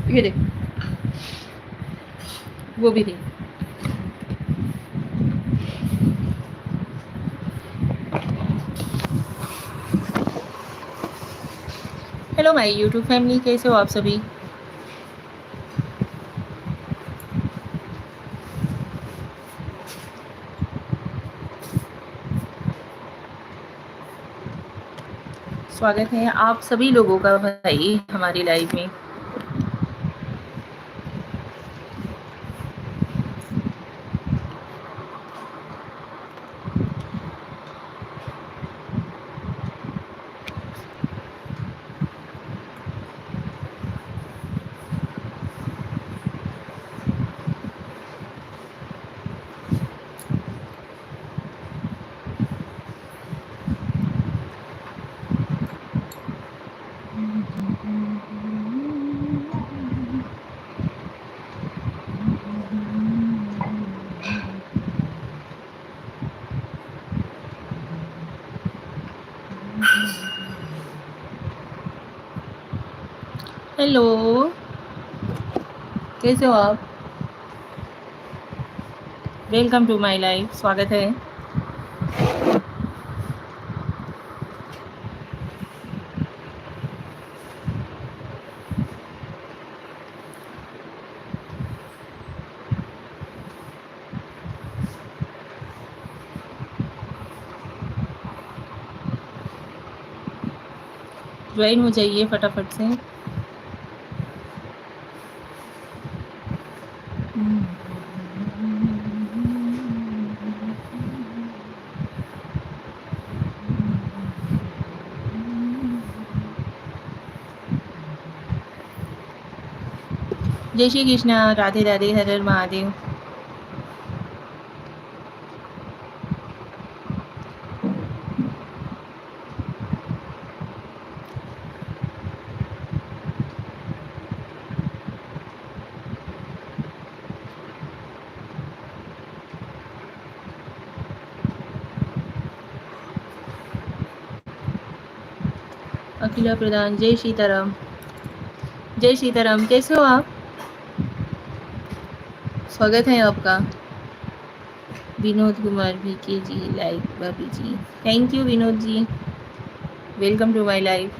ये देख, वो भी देख। हेलो माय यूट्यूब फैमिली, कैसे हो आप सभी। स्वागत है आप सभी लोगों का भाई हमारी लाइव में। हेलो, कैसे हो आप। वेलकम टू माय लाइफ, स्वागत है। ज्वाइन हो जाइए फटाफट से। जय श्री कृष्णा, राधे राधे, हर हर महादेव। अखिला प्रधान, जय सीताराम। जय सीताराम, कैसे हो आप। स्वागत है आपका। विनोद कुमार भी के जी, लाइक भाभी जी, thank you Vinod ji, welcome to my life.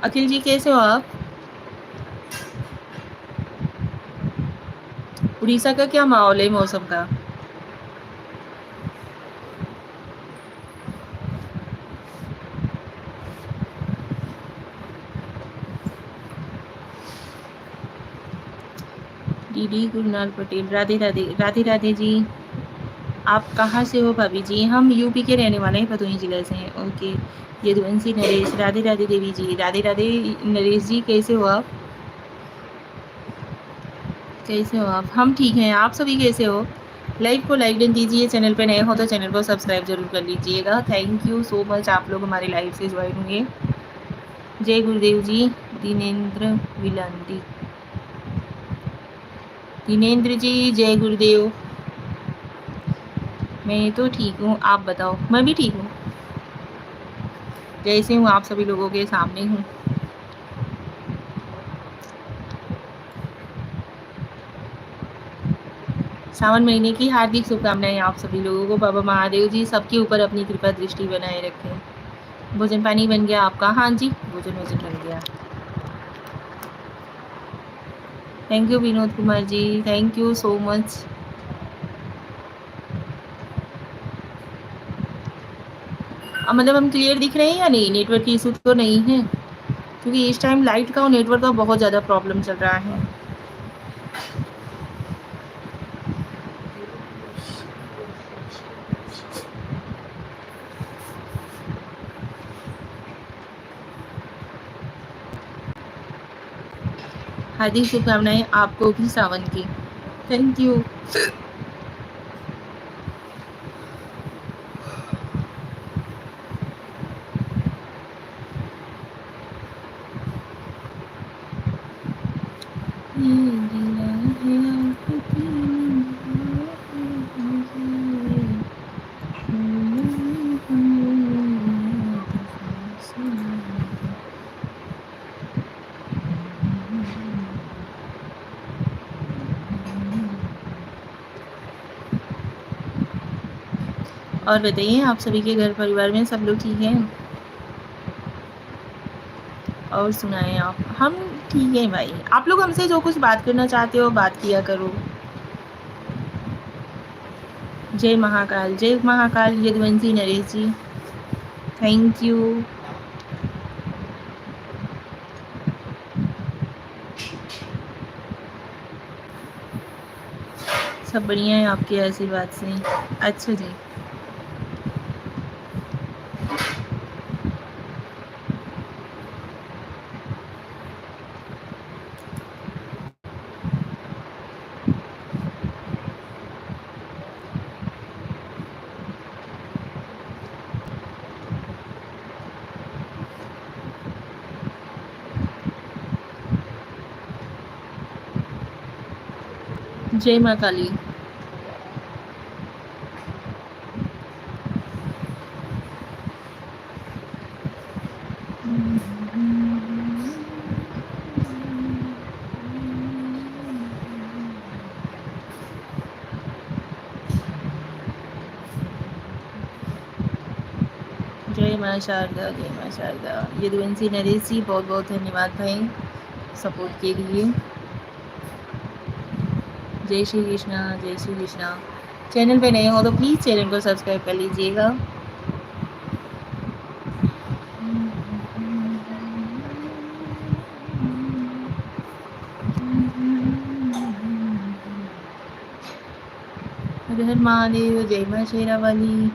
Akhil ji कैसे हो आप। उड़ीसा का क्या माहौल है मौसम का। डीडी गुरनाल पटेल, राधे राधे, राधे राधे जी। आप कहाँ से हो भाभी जी। हम यूपी के रहने वाले हैं, भदोही जिले से हैं। ओके, यदुवंशी नरेश, राधे राधे देवी जी, राधे राधे नरेश जी, कैसे हो आप। कैसे हो आप। हम ठीक हैं, आप सभी कैसे हो। लाइव को लाइक डन दीजिए, चैनल पे नए हो तो चैनल को सब्सक्राइब जरूर कर लीजिएगा। थैंक यू सो मच, आप लोग हमारे लाइव से ज्वाइन हुए। जय गुरुदेव जी। दिनेंद्र विलांती, दिनेंद्र जी जय गुरुदेव। मैं तो ठीक हूँ, आप बताओ। मैं भी ठीक हूँ, जैसे हूँ आप सभी लोगों के सामने हूँ। सावन महीने की हार्दिक शुभकामनाएं आप सभी लोगों को। बाबा महादेव जी सबके ऊपर अपनी कृपा दृष्टि बनाए रखें। भोजन पानी बन गया आपका। हाँ जी, भोजन वोजन बन गया। Thank you Vinod Kumar ji, thank you so much. मतलब हम क्लियर दिख रहे हैं या नहीं, नेटवर्क की इशू तो नहीं है, क्योंकि इस टाइम लाइट का और नेटवर्क का बहुत ज़्यादा प्रॉब्लम चल रहा है। हार्दिक शुभकामनाएं आपको भी सावन की। Thank you. ये गिला है आपकी और बताइए आप सभी के घर परिवार में सब लोग ठीक हैं? और सुनाएं आप। हम ठीक है भाई। आप लोग हमसे जो कुछ बात करना चाहते हो बात किया करो। जय महाकाल, जय महाकाल। Yaduvanshi Naresh ji, thank you. सब बढ़िया है आपके आशीर्वाद से। अच्छा जी। जय माँ काली। जय माँ शारदा, जय माँ शारदा। यदुवंशी नरेश जी, बहुत बहुत धन्यवाद भाई सपोर्ट के लिए। जय श्री कृष्णा, जय श्री कृष्णा। चैनल पे नए हो तो प्लीज़ चैनल को सब्सक्राइब कर लीजिएगा। हर हर महादेव, जय माँ शेरा वाली।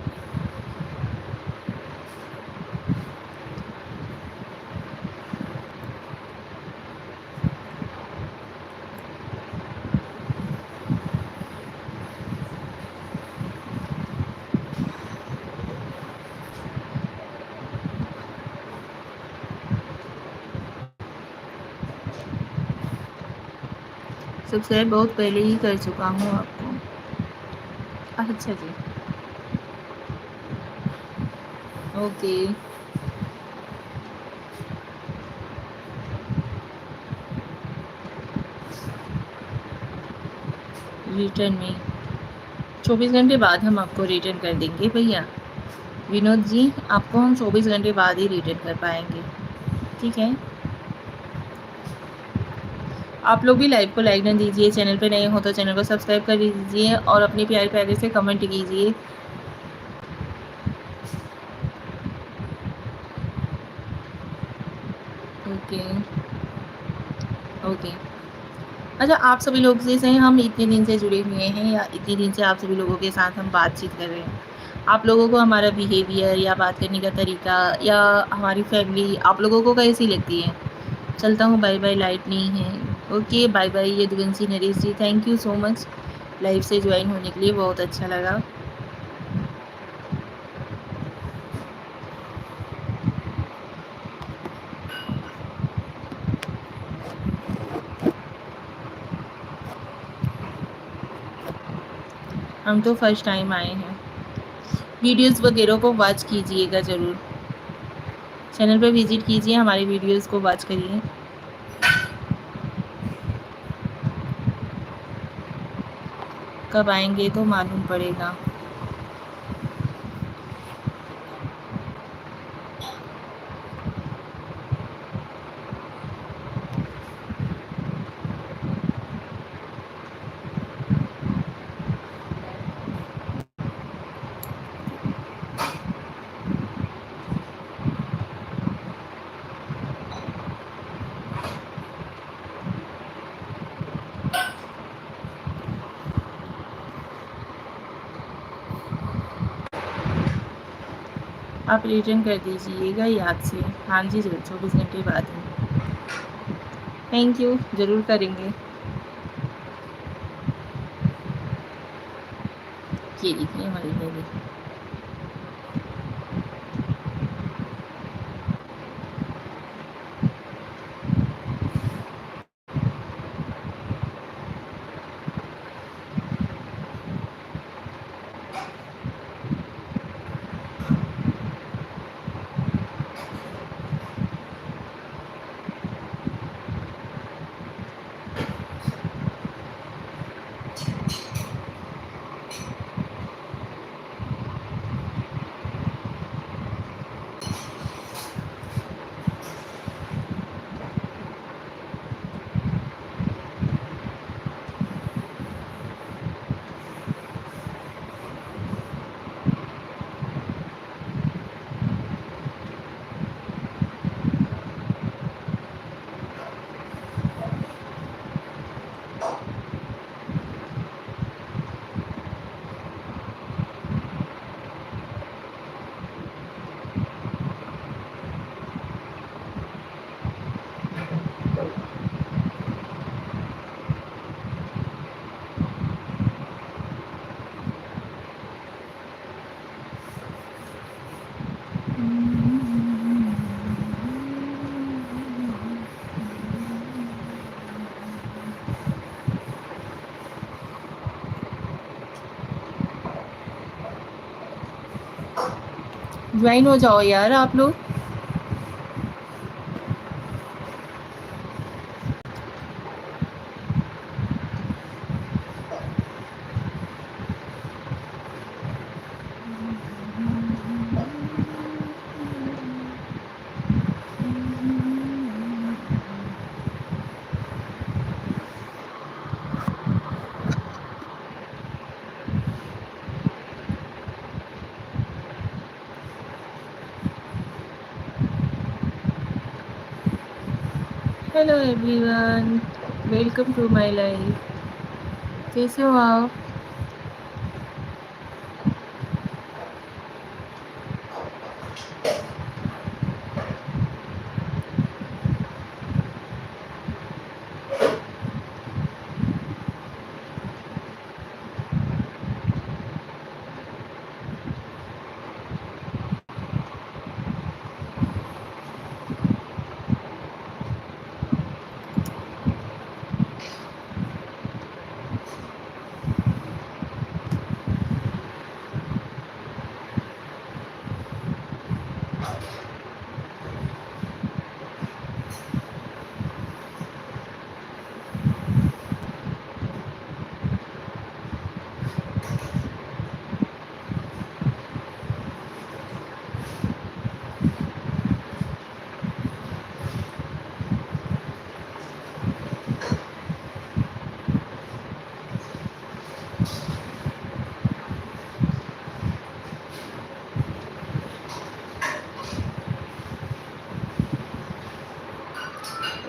सब्सक्राइब बहुत पहले ही कर चुका हूँ आपको। अच्छा जी, ओके। रिटर्न में 24 घंटे बाद हम आपको रिटर्न कर देंगे भैया। विनोद जी, आपको हम 24 घंटे बाद ही रिटर्न कर पाएंगे, ठीक है? आप लोग भी लाइव को लाइक न दीजिए, चैनल पे नए हो तो चैनल को सब्सक्राइब कर लीजिए और अपने प्यारे प्यारे से कमेंट कीजिए। Okay, okay. अच्छा, आप सभी लोग जैसे हम इतने दिन से जुड़े हुए हैं या इतने दिन से आप सभी लोगों के साथ हम बातचीत कर रहे हैं, आप लोगों को हमारा बिहेवियर या बात करने का तरीका या हमारी फैमिली आप लोगों को कैसी लगती है? चलता हूँ, बाय बाय, लाइट नहीं है। Okay, bye bye Yaduvanshi Naresh ji, thank you so much live से ज्वाइन होने के लिए, बहुत अच्छा लगा। हम तो फर्स्ट टाइम आए हैं। वीडियोस वगैरह को वॉच कीजिएगा ज़रूर, चैनल पे विजिट कीजिए, हमारी वीडियोस को वॉच करिए। कब आएंगे तो मालूम पड़ेगा। आप रिटर्न कर दीजिएगा याद से। हाँ जी ज़रूर, 24 घंटे बाद ही। थैंक यू, ज़रूर करेंगे। ये देखिए हमारी बेबी। ज्वाइन हो जाओ यार आप लोग। Hello everyone, welcome to my life. कैसे हो आप?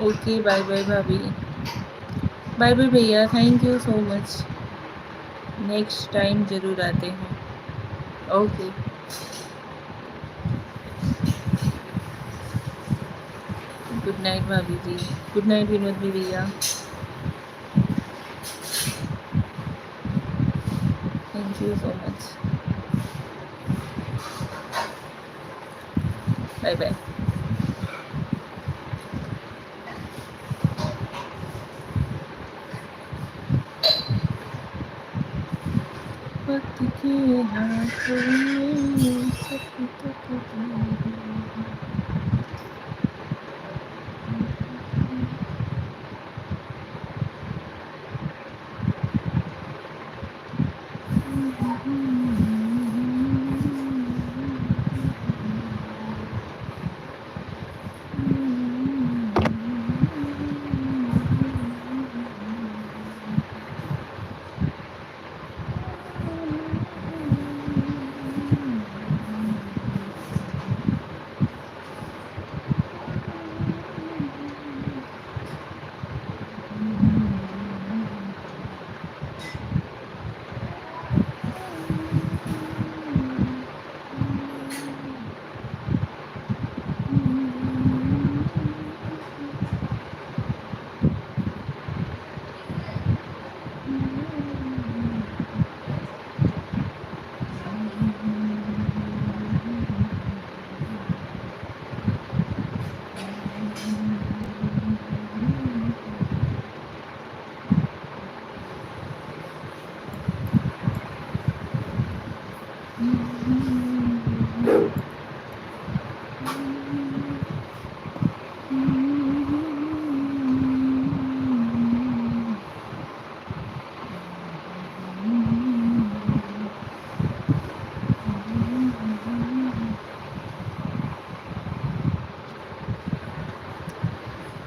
ओके, बाय बाय भाभी। बाय बाय भैया, thank you so much. Next time ज़रूर आते हैं। ओके। गुड नाइट भाभी जी। गुड नाइट विनोद भी भैया। Thank you so much. Bye bye. वक्त के हाथों में सब तकदीर।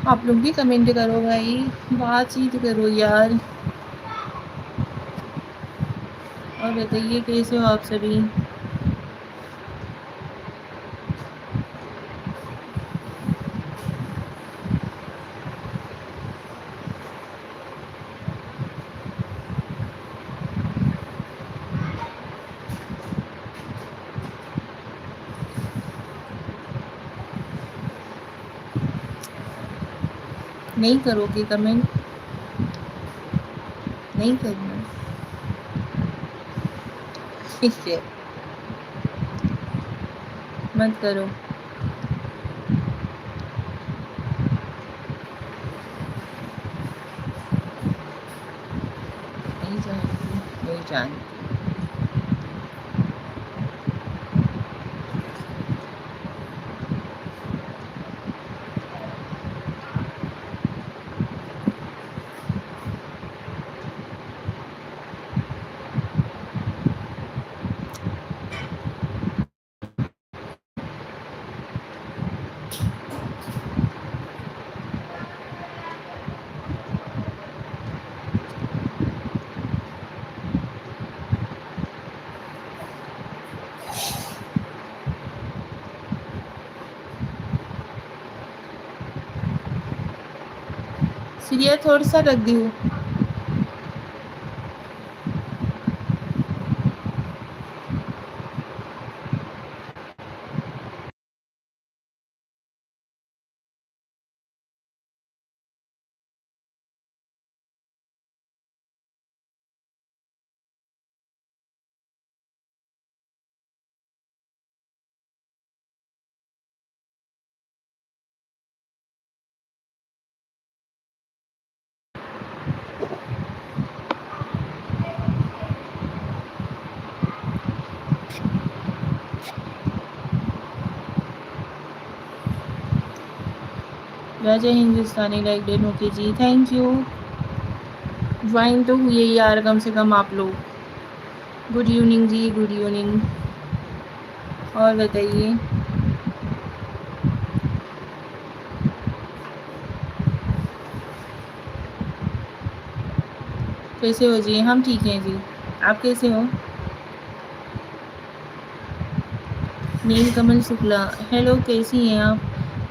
आप लोग भी कमेंट करो भाई, बातचीत करो यार। और बताइए कैसे हो आप सभी? नहीं करोगे कमेंट? नहीं करना? ठीक है, मत करो। नहीं जानती, नहीं जानती। फिर ये थोड़ा सा रख दी हूँ। राजा हिंदुस्तानी लाइक डेन, ओके जी, थैंक यू। ज्वाइन तो हुई है यार कम से कम आप लोग। गुड इवनिंग जी, गुड इवनिंग। और बताइए। कैसे हो जी? हम ठीक हैं जी, आप कैसे हो? नीलकमल शुक्ला, हेलो, कैसी हैं आप?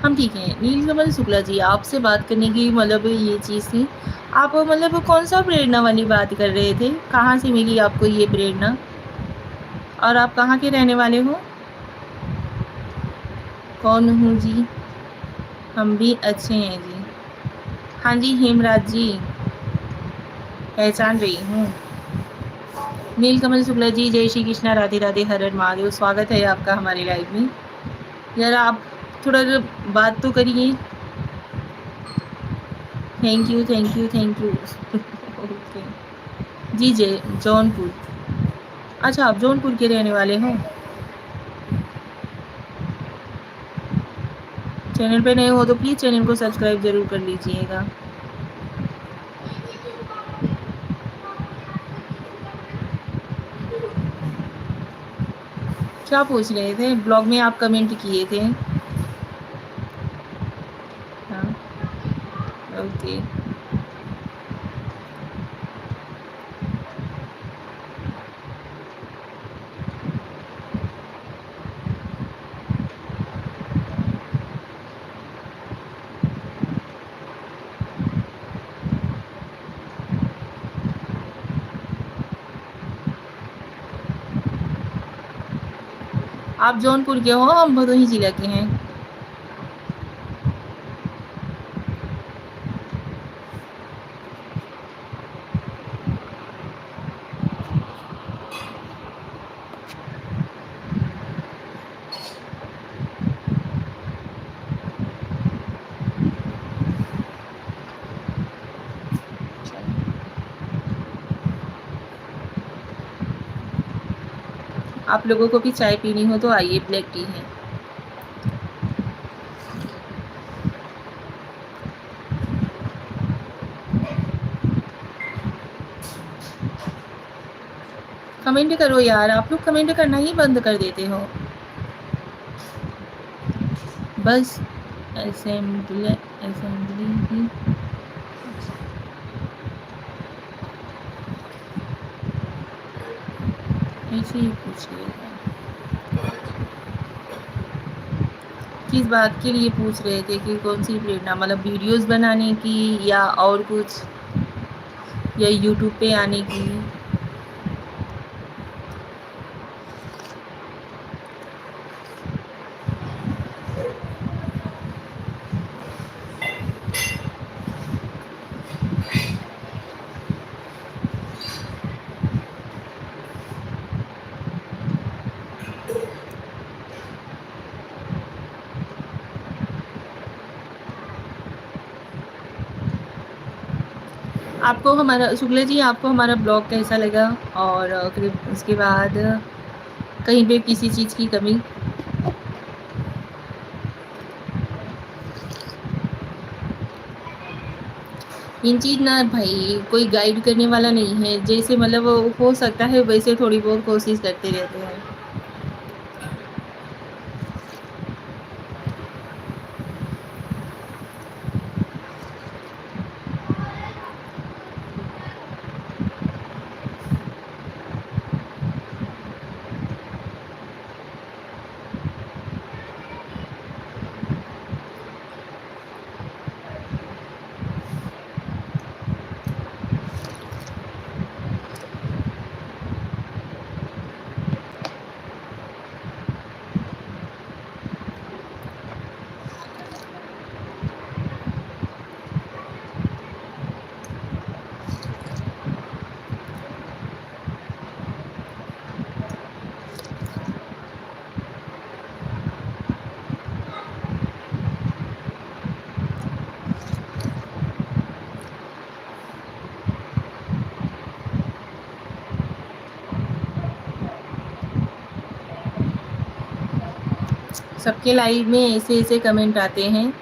हम ठीक हैं। नीलकमल शुक्ला जी, आपसे बात करने की मतलब ये चीज़ थी, आप मतलब कौन सा प्रेरणा वाली बात कर रहे थे? कहाँ से मिली आपको ये प्रेरणा? और आप कहाँ के रहने वाले हो? कौन हूँ जी? हम भी अच्छे हैं जी। हाँ जी, हेमराज जी, पहचान रही हूँ। नीलकमल शुक्ला जी, जय श्री कृष्णा, राधे राधे, हर हर महादेव। स्वागत है आपका हमारे लाइव में। ज़रा आप थोड़ा बात तो करिए। Thank you, thank you, thank you. Okay जी, जय जौनपुर। अच्छा, आप जौनपुर के रहने वाले हो? चैनल पे नए हो तो प्लीज़ चैनल को सब्सक्राइब ज़रूर कर लीजिएगा। क्या पूछ रहे थे? ब्लॉग में आप कमेंट किए थे। हाँ, ओके। आप जौनपुर के हो, हम भदोही जिला के हैं। आप लोगों को भी चाय पीनी हो तो आइए, ब्लैक टी है। कमेंट करो यार, आप लोग कमेंट करना ही बंद कर देते हो। बस असेंबली असेंबली ही ऐसे ही पूछिएगा। किस बात के लिए पूछ रहे थे कि कौन सी प्रेरणा, मतलब वीडियोस बनाने की या और कुछ, या यूट्यूब पे आने की? आपको हमारा शुक्ला जी, आपको हमारा ब्लॉग कैसा लगा? और फिर उसके बाद कहीं पे किसी चीज़ की कमी? इन चीज़ ना भाई, कोई गाइड करने वाला नहीं है, जैसे मतलब वो हो सकता है वैसे थोड़ी बहुत कोशिश करते रहते हैं। सबके लाइव में ऐसे-ऐसे कमेंट आते हैं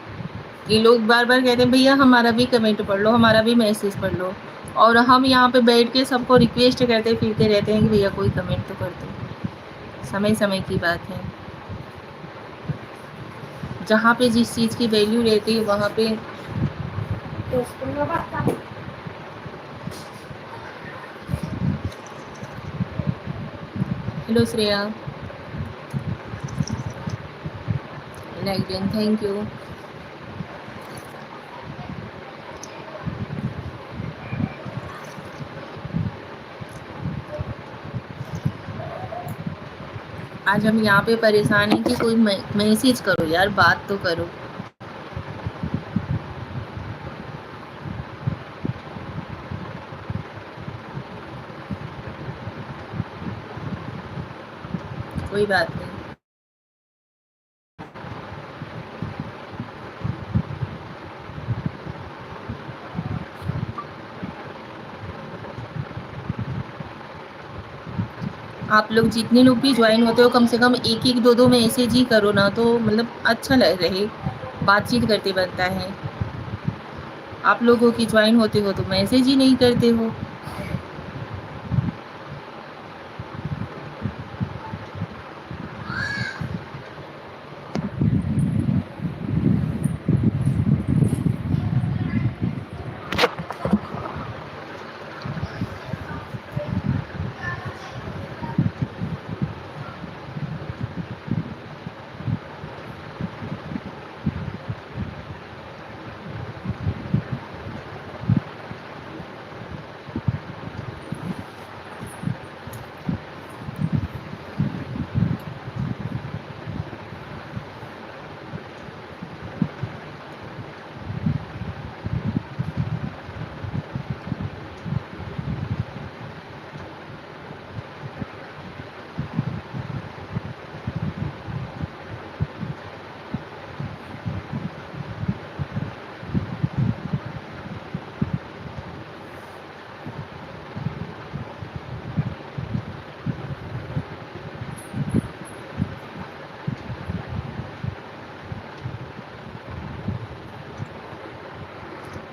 कि लोग बार-बार कहते हैं भैया हमारा भी कमेंट पढ़ लो, हमारा भी मैसेज पढ़ लो। और हम यहाँ पे बैठ के सबको रिक्वेस्ट करते फिरते रहते हैं कि भैया कोई कमेंट तो कर दो। समय-समय की बात है। जहाँ पे जिस चीज़ की वैल्यू रहती है वहाँ पे hello Shreya, like and thank you. आज हम यहाँ पे परेशान हैं कि कोई मैसेज करो यार, बात तो करो। कोई बात नहीं। आप लोग जितने लोग भी ज्वाइन होते हो कम से कम एक एक दो दो मैसेज ही करो ना, तो मतलब अच्छा लग रहे, बातचीत करते बनता है। आप लोगों की ज्वाइन होते हो तो मैसेज ही नहीं करते हो।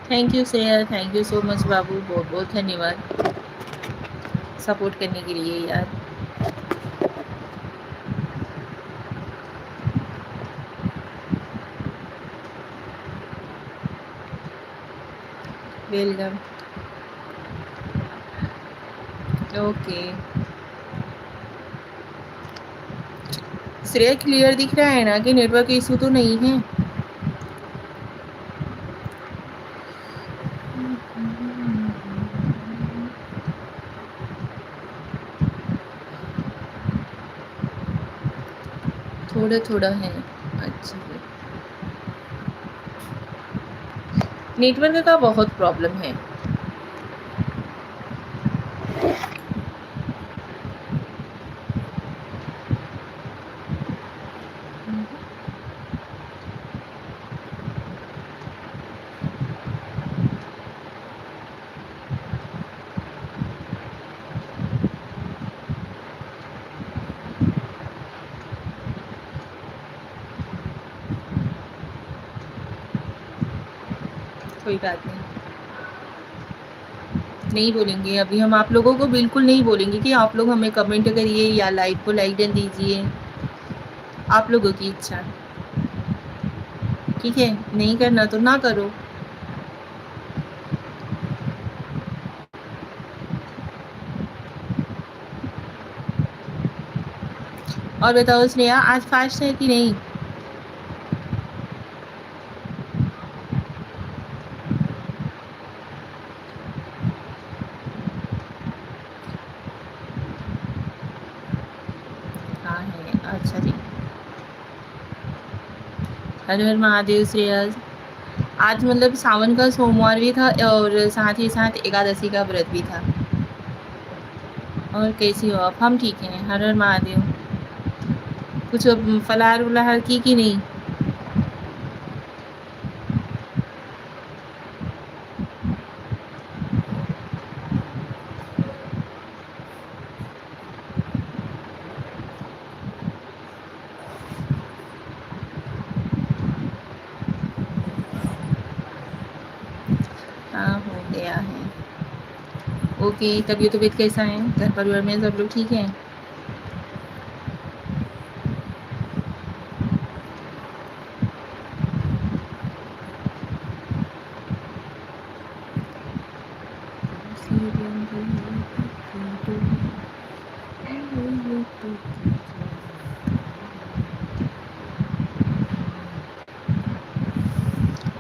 Thank you Shreya, thank you so much बाबू, बहुत बहुत धन्यवाद सपोर्ट करने के लिए यार। वेलकम। ओके श्रेया, क्लियर दिख रहा है ना कि नेटवर्क इशू तो नहीं है? थोड़ा थोड़ा है। अच्छा, नेटवर्क का बहुत प्रॉब्लम है। कोई बात नहीं, नहीं बोलेंगे अभी हम आप लोगों को, बिल्कुल नहीं बोलेंगे कि आप लोग हमें कमेंट करिए या लाइव को लाइक डन दीजिए, आप लोगों की इच्छा। ठीक है, नहीं करना तो ना करो। और बताओ स्नेहा, आज फास्ट है कि नहीं? हाँ है, अच्छा जी। हर हर महादेव श्रेया। आज मतलब सावन का सोमवार भी था और साथ ही साथ एकादशी का व्रत भी था। और कैसी हो आप? हम ठीक हैं, हर हर महादेव। कुछ फलाहार उलाहार की कि नहीं? ओके, तबीयत कैसा है? घर परिवार में सब लोग ठीक हैं?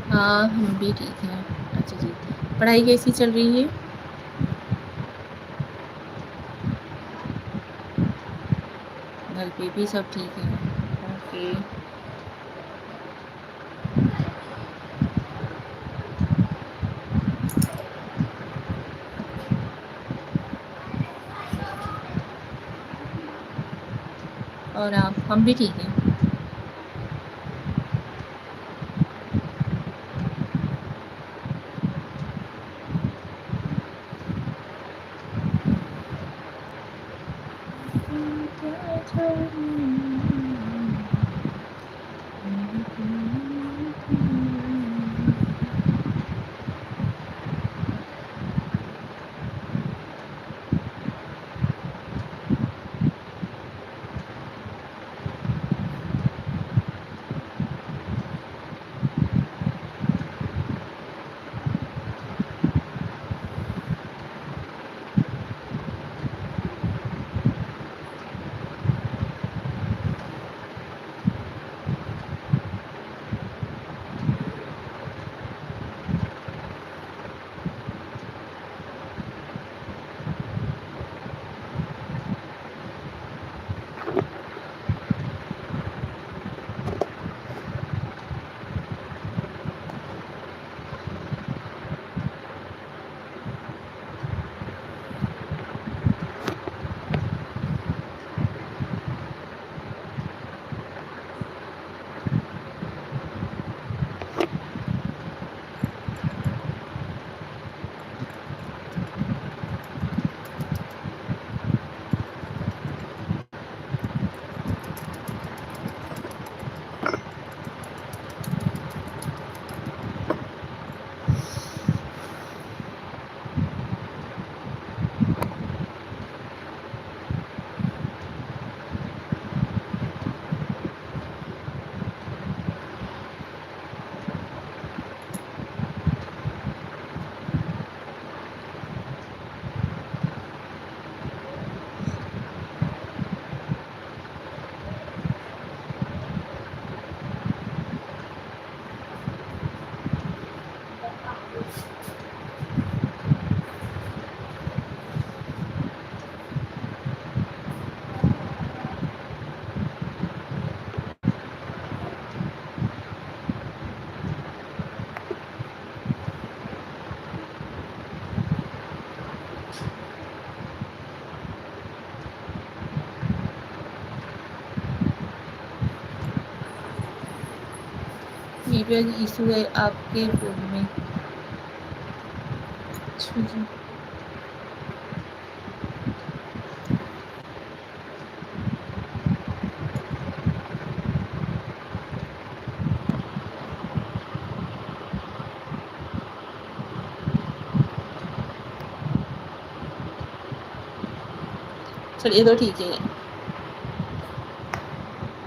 हाँ, हम भी ठीक हैं। अच्छा जी, पढ़ाई कैसी चल रही है? घर पे भी सब ठीक है? ओके। और आप? हम भी ठीक हैं। नेटवर्क इशू है आपके फ़ोन में? अच्छा जी। चलिए तो ठीक है।